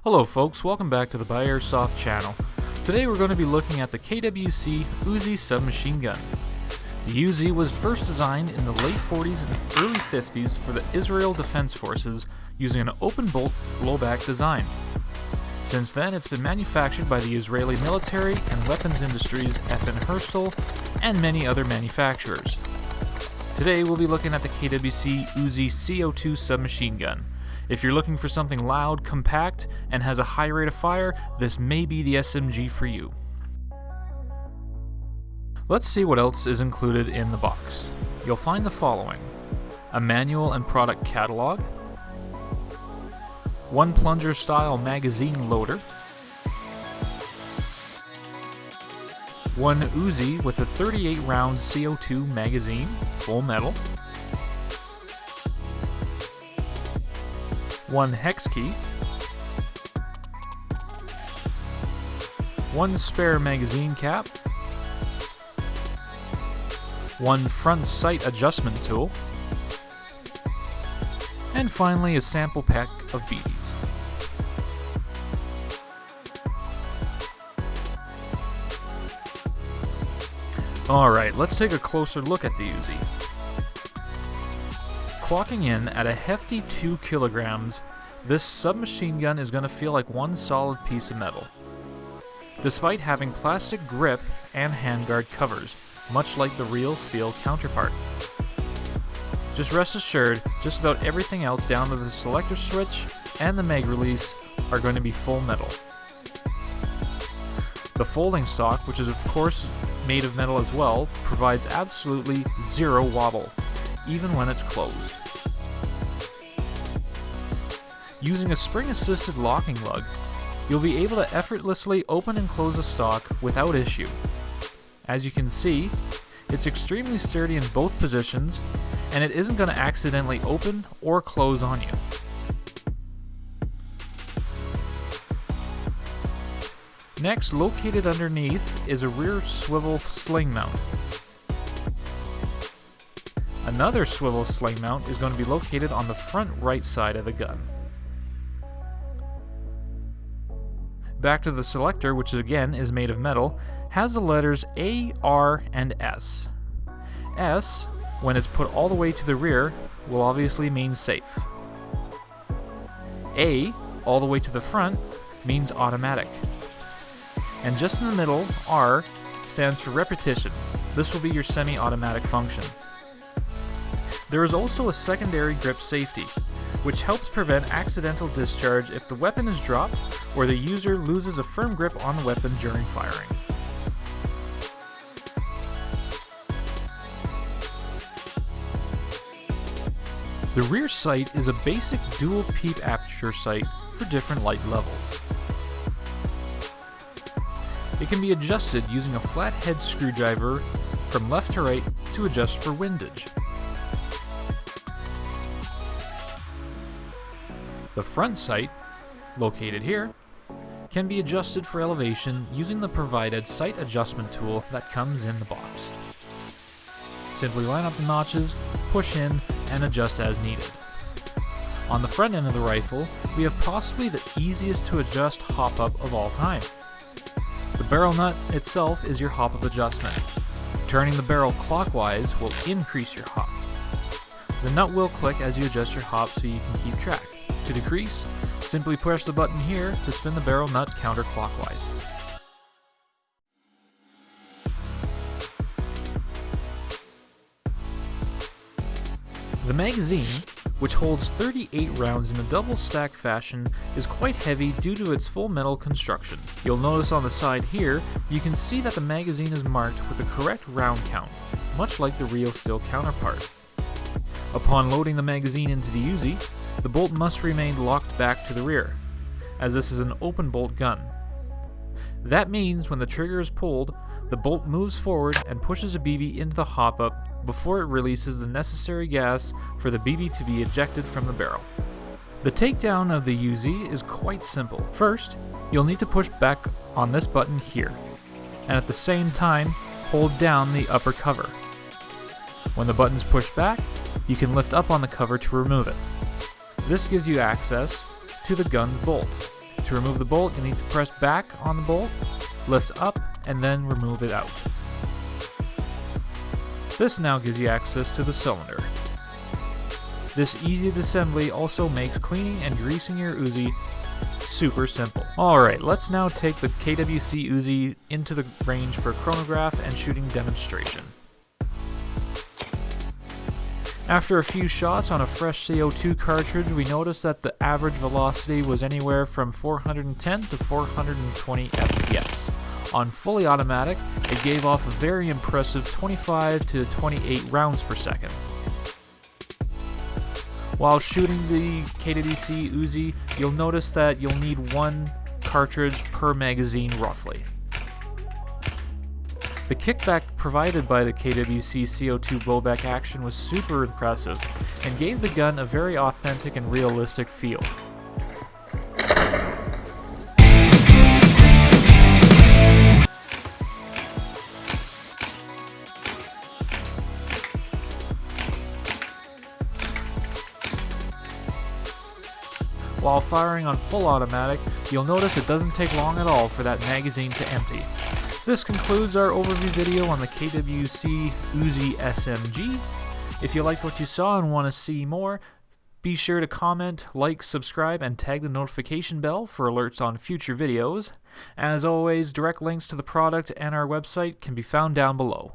Hello folks, welcome back to the BuyAirsoft channel. Today we're going to be looking at the KWC Uzi Submachine gun. The Uzi was first designed in the late 40s and early 50s for the Israel Defense Forces using an open bolt blowback design. Since then it's been manufactured by the Israeli military and weapons industries FN Herstal and many other manufacturers. Today we'll be looking at the KWC Uzi CO2 submachine gun. If you're looking for something loud, compact, and has a high rate of fire, this may be the SMG for you. Let's see what else is included in the box. You'll find the following: a manual and product catalog, one plunger style magazine loader, one Uzi with a 38 round CO2 magazine, full metal, one hex key, one spare magazine cap, one front sight adjustment tool, and finally a sample pack of BBs. Alright, let's take a closer look at the Uzi. Clocking in at a hefty 2 kilograms, this submachine gun is going to feel like one solid piece of metal. Despite having plastic grip and handguard covers, much like the real steel counterpart. Just rest assured, just about everything else down to the selector switch and the mag release are going to be full metal. The folding stock, which is of course made of metal as well, provides absolutely zero wobble, even when it's closed. Using a spring-assisted locking lug, you'll be able to effortlessly open and close the stock without issue. As you can see, it's extremely sturdy in both positions, and it isn't going to accidentally open or close on you. Next, located underneath is a rear swivel sling mount. Another swivel sling mount is going to be located on the front right side of the gun. Back to the selector, which again is made of metal, has the letters A, R, and S. S, when it's put all the way to the rear, will obviously mean safe. A, all the way to the front, means automatic. And just in the middle, R, stands for repetition. This will be your semi-automatic function. There is also a secondary grip safety, which helps prevent accidental discharge if the weapon is dropped or the user loses a firm grip on the weapon during firing. The rear sight is a basic dual peep aperture sight for different light levels. It can be adjusted using a flathead screwdriver from left to right to adjust for windage. The front sight, located here, can be adjusted for elevation using the provided sight adjustment tool that comes in the box. Simply line up the notches, push in, and adjust as needed. On the front end of the rifle, we have possibly the easiest to adjust hop-up of all time. The barrel nut itself is your hop-up adjustment. Turning the barrel clockwise will increase your hop. The nut will click as you adjust your hop so you can keep track. To decrease, simply push the button here to spin the barrel nut counterclockwise. The magazine, which holds 38 rounds in a double stack fashion, is quite heavy due to its full metal construction. You'll notice on the side here, you can see that the magazine is marked with the correct round count, much like the real steel counterpart. Upon loading the magazine into the Uzi, the bolt must remain locked back to the rear, as this is an open bolt gun. That means when the trigger is pulled, the bolt moves forward and pushes a BB into the hop-up before it releases the necessary gas for the BB to be ejected from the barrel. The takedown of the Uzi is quite simple. First, you'll need to push back on this button here, and at the same time, hold down the upper cover. When the button is pushed back, you can lift up on the cover to remove it. This gives you access to the gun's bolt. To remove the bolt, you need to press back on the bolt, lift up, and then remove it out. This now gives you access to the cylinder. This easy disassembly also makes cleaning and greasing your Uzi super simple. Alright, let's now take the KWC Uzi into the range for a chronograph and shooting demonstration. After a few shots on a fresh CO2 cartridge, we noticed that the average velocity was anywhere from 410 to 420 FPS. On fully automatic, it gave off a very impressive 25 to 28 rounds per second. While shooting the KWC Uzi, you'll notice that you'll need one cartridge per magazine roughly. The kickback provided by the KWC CO2 Blowback action was super impressive and gave the gun a very authentic and realistic feel. While firing on full automatic, you'll notice it doesn't take long at all for that magazine to empty. This concludes our overview video on the KWC Uzi SMG. If you liked what you saw and want to see more, be sure to comment, like, subscribe, and tag the notification bell for alerts on future videos. As always, direct links to the product and our website can be found down below.